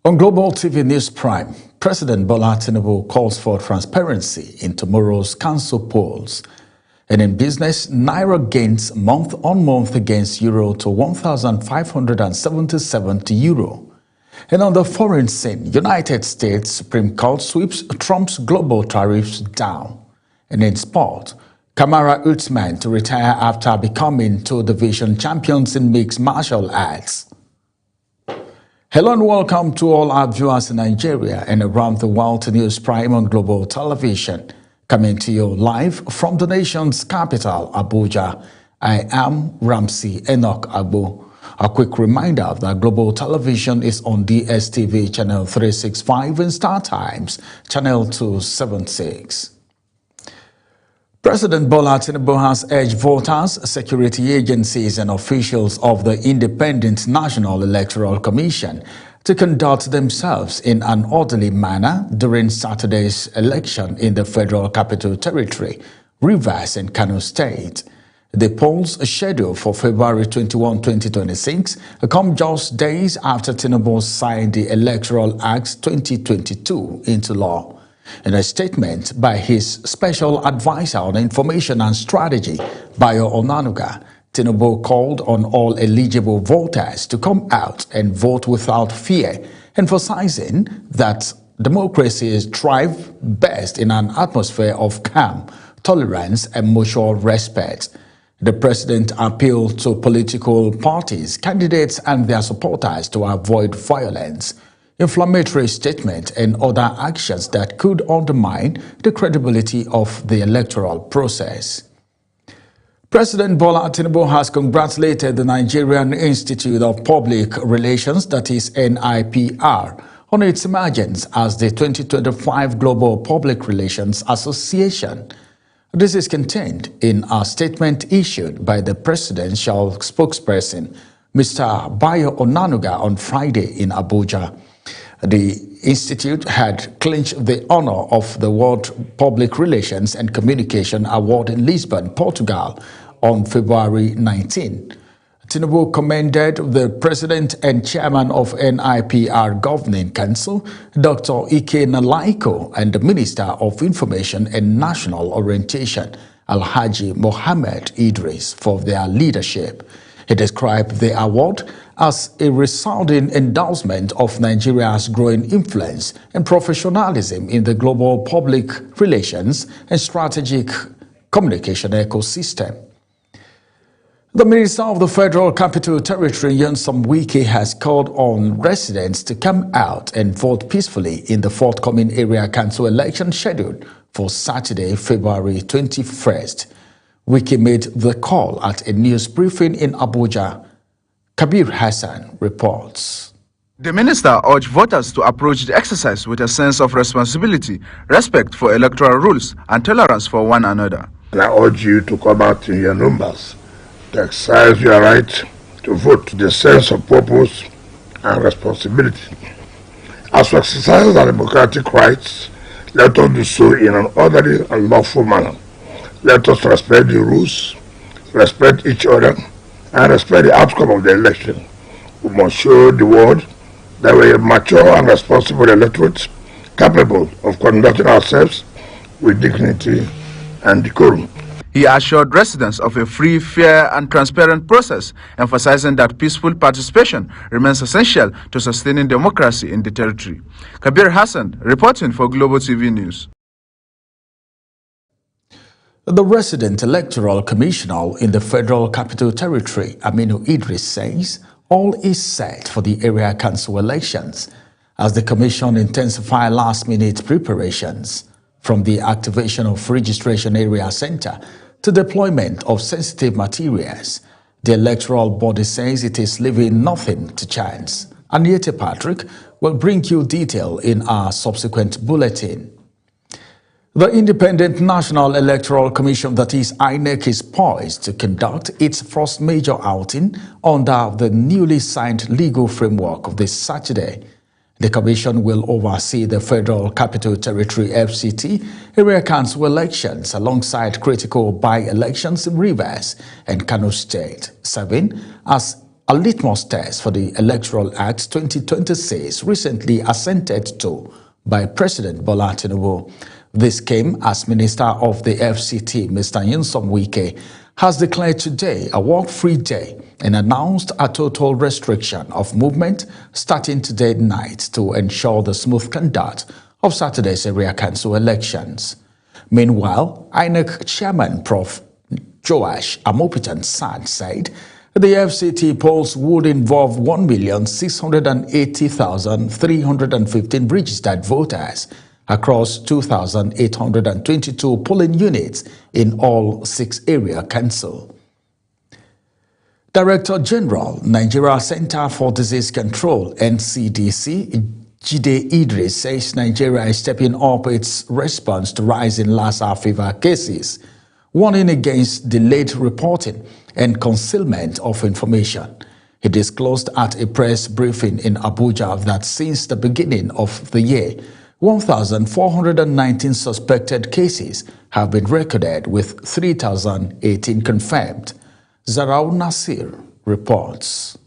On Global TV News Prime, President Bola Tinubu calls for transparency in tomorrow's council polls. And in business, Naira gains month-on-month against Euro to 1,577 to Euro. And on the foreign scene, United States Supreme Court sweeps Trump's global tariffs down. And in sport, Kamaru Usman to retire after becoming two-division champions in mixed martial arts. Hello and welcome to all our viewers in Nigeria and around the world to News Prime on Global Television. Coming to you live from the nation's capital, Abuja. I am Ramsey Enoch Agbo. A quick reminder that Global Television is on DSTV channel 365 and Star Times channel 276. President Bola Tinubu has urged voters, security agencies and officials of the Independent National Electoral Commission to conduct themselves in an orderly manner during Saturday's election in the Federal Capital Territory, Rivers and Kano State. The polls scheduled for February 21, 2026 come just days after Tinubu signed the Electoral Act 2022 into law. In a statement by his Special Advisor on Information and Strategy, Bayo Onanuga, Tinubu called on all eligible voters to come out and vote without fear, emphasizing that democracy thrives best in an atmosphere of calm, tolerance, and mutual respect. The president appealed to political parties, candidates, and their supporters to avoid violence, inflammatory statements, and other actions that could undermine the credibility of the electoral process. President Bola Tinubu has congratulated the Nigerian Institute of Public Relations, that is NIPR, on its emergence as the 2025 Global Public Relations Association. This is contained in a statement issued by the presidential spokesperson, Mr. Bayo Onanuga, on Friday in Abuja. The institute had clinched the honor of the World Public Relations and Communication Award in Lisbon, Portugal, on February 19. Tinubu commended the president and chairman of NIPR Governing Council, Dr. Ike Nalaiko, and the Minister of Information and National Orientation, Alhaji Mohammed Idris, for their leadership. He described the award as a resounding endorsement of Nigeria's growing influence and professionalism in the global public relations and strategic communication ecosystem. The Minister of the Federal Capital Territory, Nyesom Wike, has called on residents to come out and vote peacefully in the forthcoming area council election scheduled for Saturday, February 21st. Wike made the call at a news briefing in Abuja. Kabir Hassan reports. The minister urged voters to approach the exercise with a sense of responsibility, respect for electoral rules, and tolerance for one another. And I urge you to come out in your numbers to exercise your right to vote, the sense of purpose and responsibility. As we exercise our democratic rights, let us do so in an orderly and lawful manner. Let us respect the rules, respect each other, and respect the outcome of the election. We must show the world that we are a mature and responsible electorate capable of conducting ourselves with dignity and decorum. He assured residents of a free, fair, and transparent process, emphasizing that peaceful participation remains essential to sustaining democracy in the territory. Kabir Hassan, reporting for Global TV News. The resident electoral commissioner in the Federal Capital Territory, Aminu Idris, says all is set for the area council elections as the commission intensifies last-minute preparations, from the activation of registration area center to deployment of sensitive materials. The electoral body says it is leaving nothing to chance. Aniete Patrick will bring you detail in our subsequent bulletin. The Independent National Electoral Commission, that is INEC, is poised to conduct its first major outing under the newly signed legal framework of this Saturday. The commission will oversee the Federal Capital Territory FCT area council elections alongside critical by-elections in Rivers and Kano State, serving as a litmus test for the Electoral Act 2026 recently assented to by President Bola Tinubu. This came as Minister of the FCT, Mr. Nyesom Wike, has declared today a work-free day and announced a total restriction of movement starting today night to ensure the smooth conduct of Saturday's area council elections. Meanwhile, INEC Chairman Prof. Joash Amopitan Sad said the FCT polls would involve 1,680,315 registered voters across 2,822 polling units in all 6 area councils. Director General, Nigeria Center for Disease Control, NCDC, Jide Idris says Nigeria is stepping up its response to rising Lassa fever cases, warning against delayed reporting and concealment of information. He disclosed at a press briefing in Abuja that since the beginning of the year, 1,419 suspected cases have been recorded with 3,018 confirmed. Zarau Nasir reports.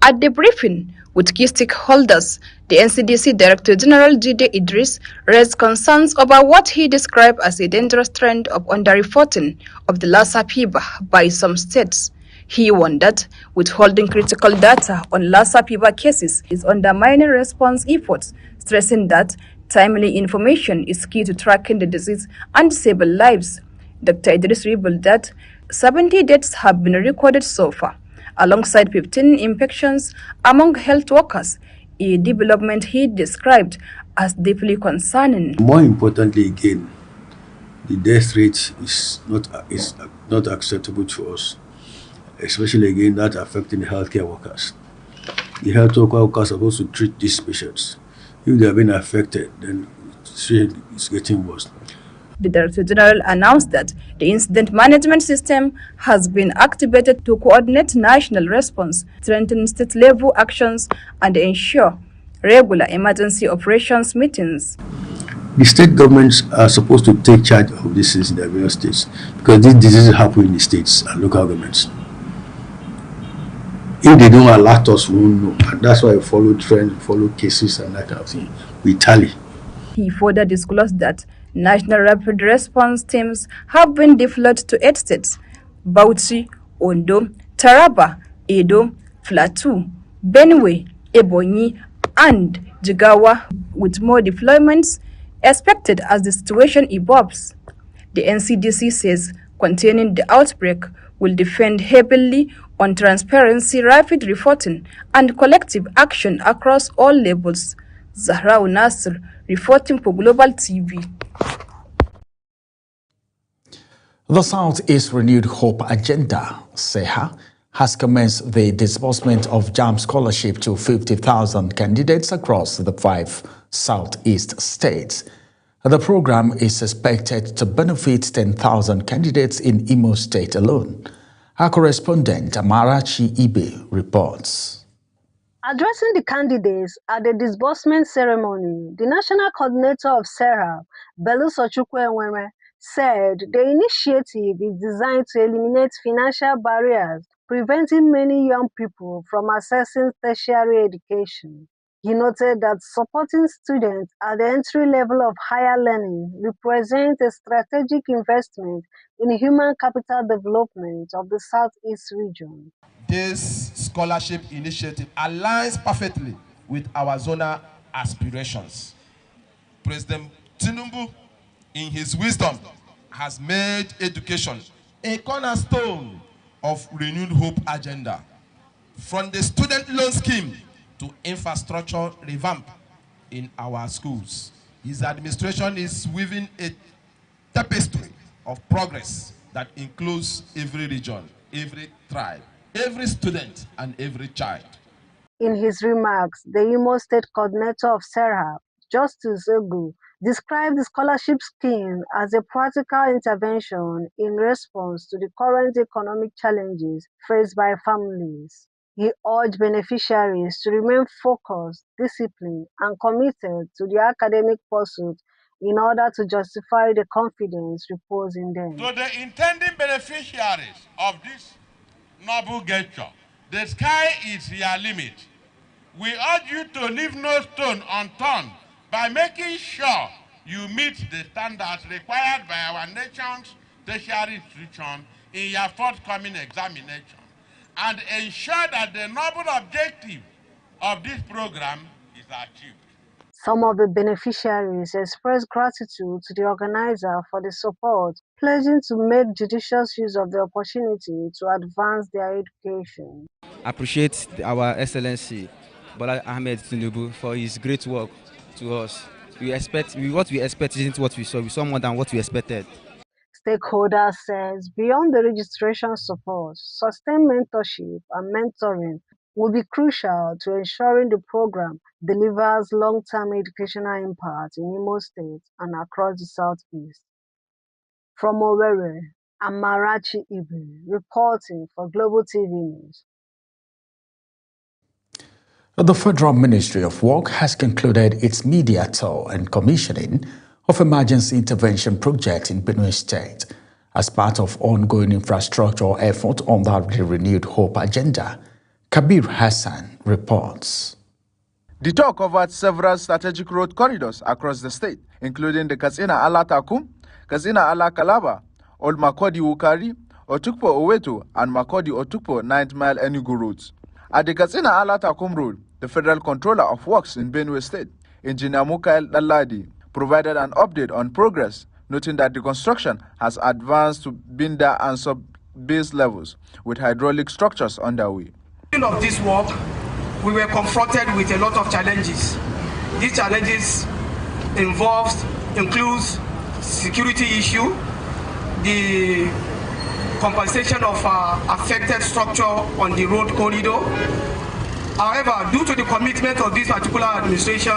At the briefing with key stakeholders, the NCDC Director General Jide Idris raised concerns about what he described as a dangerous trend of underreporting of the Lassa fever by some states. He warned that withholding critical data on Lassa fever cases is undermining response efforts, stressing that timely information is key to tracking the disease and saving lives. Dr. Idris revealed that 70 deaths have been recorded so far, alongside 15 infections among health workers, a development he described as deeply concerning. More importantly again, the death rate is not acceptable to us, especially again that affecting the healthcare workers. The health workers are supposed to treat these patients. If they have been affected, then it's getting worse. The Director General announced that the incident management system has been activated to coordinate national response, strengthen state-level actions, and ensure regular emergency operations meetings. The state governments are supposed to take charge of these things in their various states because these diseases happen in the states and local governments. If they don't alert us, we won't know. And that's why we follow trends, follow cases and that kind of thing. We tally. He further disclosed that national rapid response teams have been deployed to 8 states: Bauchi, Ondo, Taraba, Edo, Plateau, Benue, Ebonyi, and Jigawa, with more deployments expected as the situation evolves. The NCDC says containing the outbreak will depend heavily on transparency, rapid reporting, and collective action across all levels. Zahrau Nasir, reporting for Global TV. The Southeast Renewed Hope Agenda, SEHA, has commenced the disbursement of JAMB scholarship to 50,000 candidates across the 5 Southeast states. The program is expected to benefit 10,000 candidates in Imo State alone. Our correspondent, Amarachi Ibe, reports. Addressing the candidates at the disbursement ceremony, the national coordinator of SEHA, Bello Sochukwu, said the initiative is designed to eliminate financial barriers, preventing many young people from accessing tertiary education. He noted that supporting students at the entry level of higher learning represents a strategic investment in human capital development of the Southeast region. This scholarship initiative aligns perfectly with our zonal aspirations. President Tinubu, in his wisdom, has made education a cornerstone of Renewed Hope agenda. From the student loan scheme to infrastructure revamp in our schools, his administration is weaving a tapestry of progress that includes every region, every tribe, every student, and every child. In his remarks, the Imo State coordinator of SEHA, Justice Egu, described the scholarship scheme as a practical intervention in response to the current economic challenges faced by families. He urged beneficiaries to remain focused, disciplined, and committed to the academic pursuit in order to justify the confidence reposed in them. To the intending beneficiaries of this noble gesture, The sky is your limit. We urge you to leave no stone unturned by making sure you meet the standards required by our nation's tertiary institution in your forthcoming examination and ensure that the noble objective of this program is achieved. Some of the beneficiaries expressed gratitude to the organizer for the support, pledging to make judicious use of the opportunity to advance their education. I appreciate our Excellency Bola Ahmed Tinubu for his great work to us. What we expect isn't what we saw. We saw more than what we expected. Stakeholders says beyond the registration support, sustained mentorship and mentoring will be crucial to ensuring the program delivers long-term educational impact in Imo State and across the Southeast. From Owerri, Amarachi Ibe reporting for Global TV News. The Federal Ministry of Work has concluded its media tour and commissioning of emergency intervention project in Benue State as part of ongoing infrastructure effort under the Renewed Hope agenda. Kabir Hassan reports. The tour covered several strategic road corridors across the state, including the Katsina-Ala Takum, Katsina-Ala Kalaba, Old Makodi-Wukari, Otukpo-Oweto, and Makodi-Otukpo 9th Mile Enugu roads. At the Katsina-Ala Takum Road, the Federal Controller of Works in Benue State, Engineer Mukail Daladi, provided an update on progress, noting that the construction has advanced to Binda and sub-base levels, with hydraulic structures underway. Of this work, we were confronted with a lot of challenges. These challenges includes security issue, the compensation of affected structure on the road corridor. However, due to the commitment of this particular administration,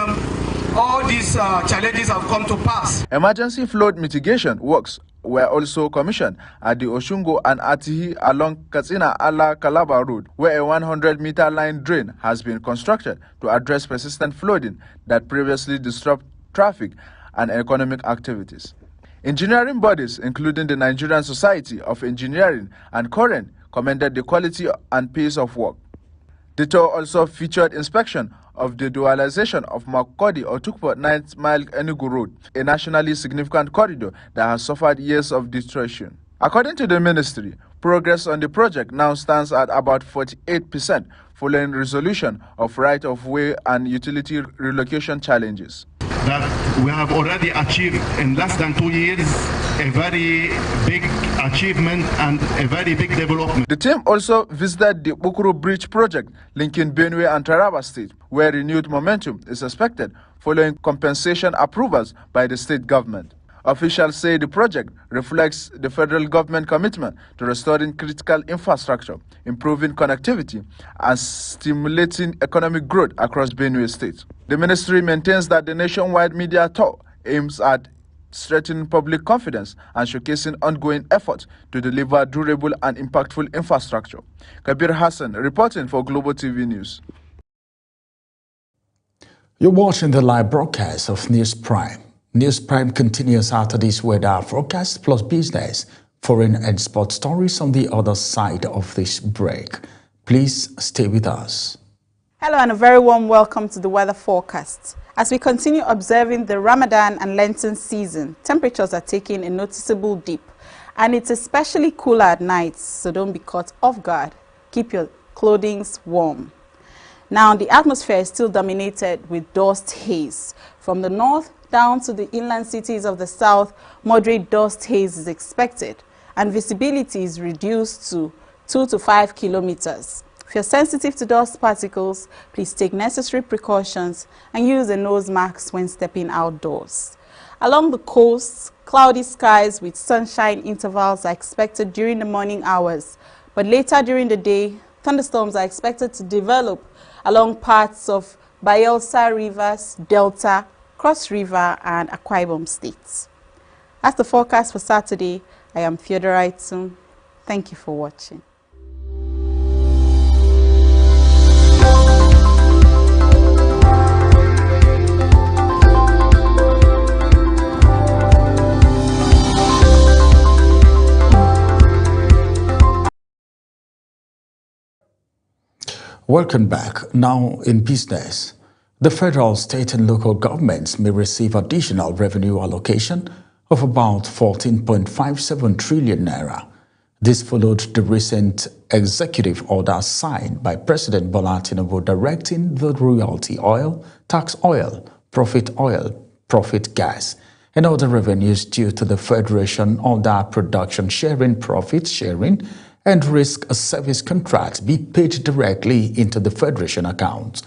all these challenges have come to pass. Emergency flood mitigation works were also commissioned at the Oshungo and Atihi along Katsina-Ala Kalaba Road, where a 100-meter line drain has been constructed to address persistent flooding that previously disrupted traffic and economic activities. Engineering bodies, including the Nigerian Society of Engineering and Koren, commended the quality and pace of work. The tour also featured inspection of the dualization of Makodi-Otukpo 9th Mile Enugu Road, a nationally significant corridor that has suffered years of destruction. According to the ministry, progress on the project now stands at about 48%, following resolution of right-of-way and utility relocation challenges. That we have already achieved in less than 2 years a very big achievement and a very big development. The team also visited the Bukuru Bridge project linking Benue and Taraba State, where renewed momentum is expected following compensation approvals by the state government. Officials say the project reflects the federal government commitment to restoring critical infrastructure, improving connectivity, and stimulating economic growth across Benue State. The ministry maintains that the nationwide media tour aims at strengthening public confidence and showcasing ongoing efforts to deliver durable and impactful infrastructure. Kabir Hassan reporting for Global TV News. You're watching the live broadcast of News Prime. News Prime continues after this weather forecast plus business, foreign and sports stories on the other side of this break. Please stay with us. Hello and a very warm welcome to the weather forecast. As we continue observing the Ramadan and Lenten season, temperatures are taking a noticeable dip, and it's especially cooler at night, so don't be caught off guard. Keep your clothing warm. Now, the atmosphere is still dominated with dust haze. From the north down to the inland cities of the south, moderate dust haze is expected, and visibility is reduced to 2 to 5 kilometers. If you're sensitive to dust particles, please take necessary precautions and use a nose mask when stepping outdoors. Along the coast, cloudy skies with sunshine intervals are expected during the morning hours, but later during the day, thunderstorms are expected to develop along parts of Bayelsa Rivers, Delta, Cross River, and Akwa Ibom states. That's the forecast for Saturday. I am Theodora Itum. Thank you for watching. Welcome back. Now in business, the federal, state and local governments may receive additional revenue allocation of about 14.57 trillion naira. This followed the recent executive order signed by President Bola Tinubu directing the royalty oil, tax oil, profit gas, and other revenues due to the Federation under production sharing, profit sharing, and risk service contracts be paid directly into the Federation account.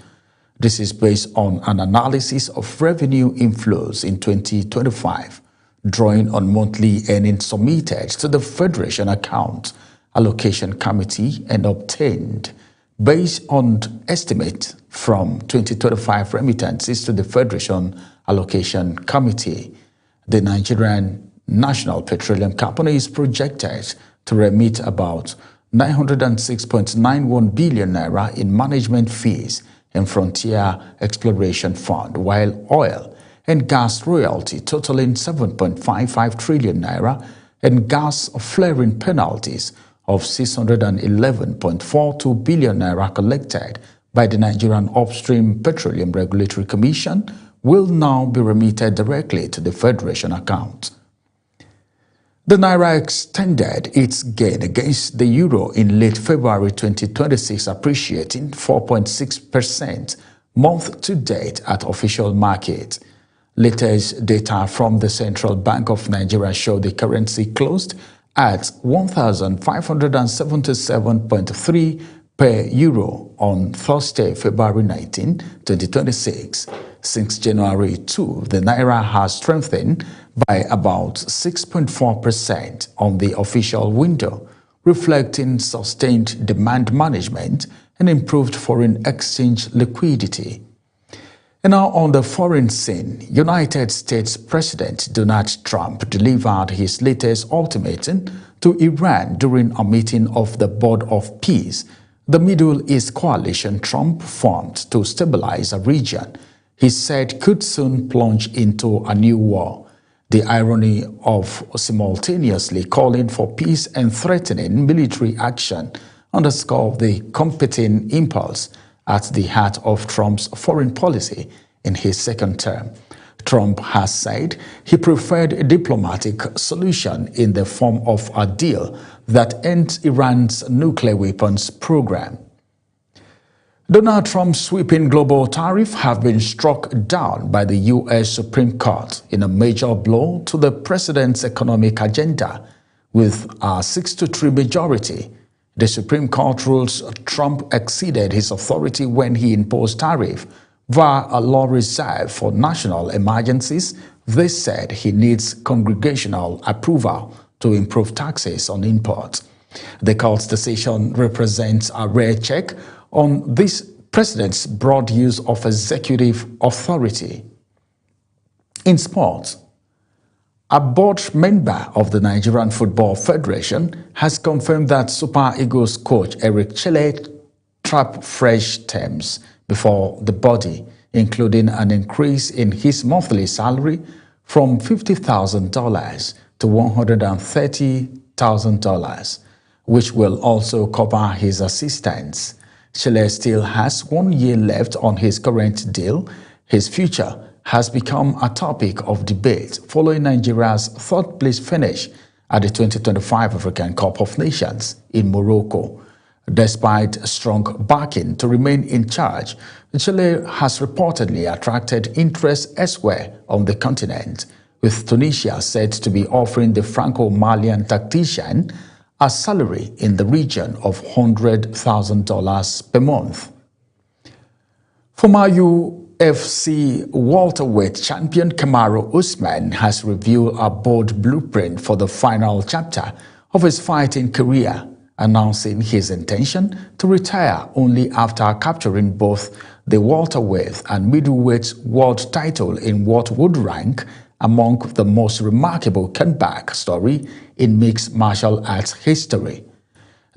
This is based on an analysis of revenue inflows in 2025, drawing on monthly earnings submitted to the Federation account allocation committee and obtained based on estimate from 2025 remittances to the Federation allocation committee. The Nigerian National Petroleum Company is projected to remit about 906.91 billion naira in management fees and Frontier Exploration Fund, while oil and gas royalty totaling 7.55 trillion naira and gas flaring penalties of 611.42 billion naira collected by the Nigerian Upstream Petroleum Regulatory Commission will now be remitted directly to the Federation account. The Naira extended its gain against the Euro in late February 2026, appreciating 4.6% month to date at official market. Latest data from the Central Bank of Nigeria show the currency closed at 1,577.3 per euro on Thursday, February 19, 2026. Since January 2, the Naira has strengthened by about 6.4% on the official window, reflecting sustained demand management and improved foreign exchange liquidity. And now on the foreign scene, United States President Donald Trump delivered his latest ultimatum to Iran during a meeting of the Board of Peace, the Middle East coalition Trump formed to stabilize a region he said could soon plunge into a new war. The irony of simultaneously calling for peace and threatening military action underscore the competing impulse at the heart of Trump's foreign policy in his second term. Trump has said he preferred a diplomatic solution in the form of a deal that ends Iran's nuclear weapons program. Donald Trump's sweeping global tariffs have been struck down by the U.S. Supreme Court in a major blow to the president's economic agenda. With a 6-3 majority, the Supreme Court rules Trump exceeded his authority when he imposed tariff via a law reserved for national emergencies. They said he needs congressional approval to improve taxes on imports. The court's decision represents a rare check on this president's broad use of executive authority. In sports, a board member of the Nigerian Football Federation has confirmed that Super Eagles coach Eric Chelle trapped fresh terms before the body, including an increase in his monthly salary from $50,000 to $130,000, which will also cover his assistants. Chelle still has 1 year left on his current deal. His future has become a topic of debate following Nigeria's third-place finish at the 2025 African Cup of Nations in Morocco. Despite strong backing to remain in charge, Chelle has reportedly attracted interest elsewhere on the continent, with Tunisia said to be offering the Franco-Malian tactician a salary in the region of $100,000 per month. Former UFC welterweight champion Kamaru Usman has revealed a bold blueprint for the final chapter of his fighting career, announcing his intention to retire only after capturing both the welterweight and middleweight world title in what would rank among the most remarkable comeback story in mixed martial arts history.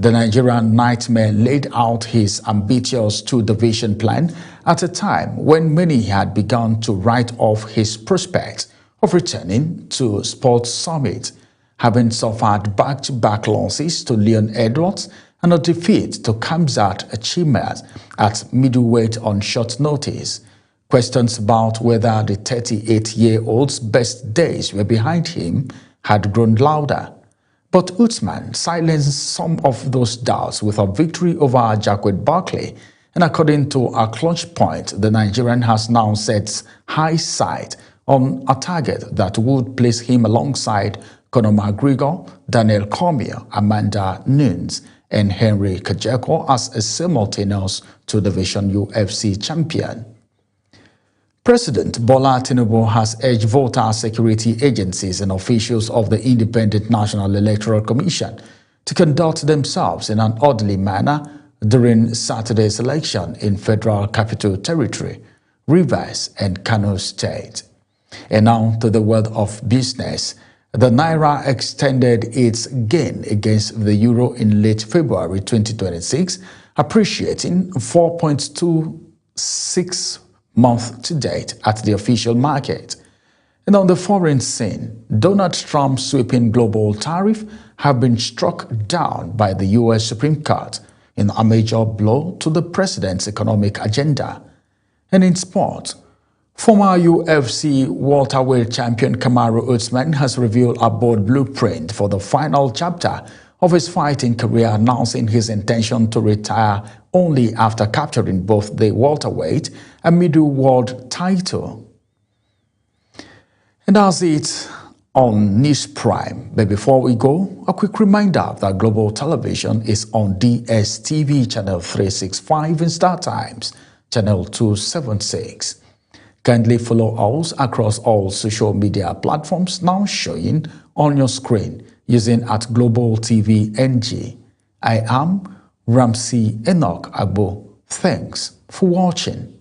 The Nigerian Nightmare laid out his ambitious two-division plan at a time when many had begun to write off his prospect of returning to Sports Summit, having suffered back-to-back losses to Leon Edwards and a defeat to Kamzat Chimaev at middleweight on short notice. Questions about whether the 38-year-old's best days were behind him had grown louder. But Usman silenced some of those doubts with a victory over Jacquet Barkley, and according to a clutch point, the Nigerian has now set high sight on a target that would place him alongside Conor McGregor, Daniel Cormier, Amanda Nunes, and Henry Kajeko as a simultaneous two-division UFC champion. President Bola Tinubu has urged voter security agencies and officials of the Independent National Electoral Commission to conduct themselves in an orderly manner during Saturday's election in Federal Capital Territory, Rivers, and Kano State. And now to the world of business. The Naira extended its gain against the Euro in late February 2026, appreciating 4.26 month to date at the official market. And on the foreign scene, Donald Trump's sweeping global tariff have been struck down by the U.S. Supreme Court in a major blow to the president's economic agenda. And in sport, former UFC welterweight champion Kamaru Usman has revealed a bold blueprint for the final chapter of his fighting career, announcing his intention to retire only after capturing both the welterweight and middleweight title. And that's it on News Prime. But before we go, a quick reminder that Global Television is on DSTV channel 365 in Star Times, channel 276. Kindly follow us across all social media platforms now showing on your screen using @Global TV NG. I am Ramsey Enoch Agbo. Thanks for watching.